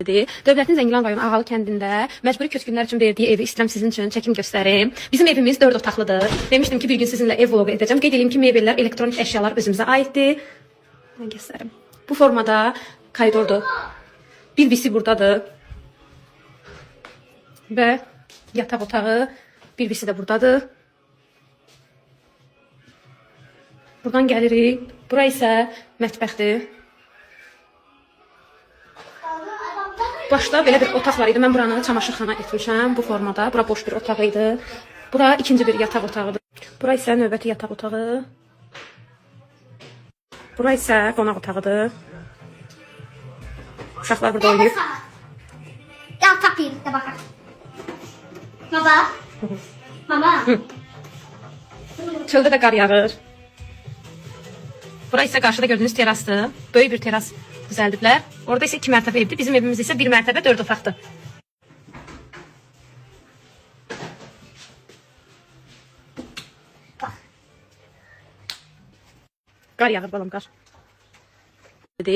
Dövlətin Zəngilan rayonu Ağalı kəndində məcburi köçkünlər üçün verdiyi evi istəyirəm sizin üçün çəkim göstərim. Bizim evimiz 4 otaqlıdır. Demişdim ki, bir gün sizinlə ev vlogu edəcəm. Qeyd edeyim ki, mebellər, elektronik əşyalar özümüzə aiddir. Mən göstərim. Bu formada koridordur. Bir bisi buradadır. Və yataq otağı, bir bisi də buradadır. Buradan gəlirik. Bura isə mətbəxdir. Başda belə bir otaq var idi. Mən buranı çamaşırxana etmişəm bu formada. Bura boş bir otaq idi. Bura ikinci bir yataq otağıdır. Bura isə növbəti yataq otağı. Bura isə qonaq otağıdır. Uşaqlar burada oynayır. Ya tapayım da bakalım. Baba. Mama. Çöldə də qar yağır. Bura isə qarşıda gördüyünüz terasdır. Böyük bir teras düzəldiblər. Orada isə 2 mərtəbə evdir. Bizim evimiz isə 1 mərtəbə 4 otaqdır. Qar yağır balam, qar.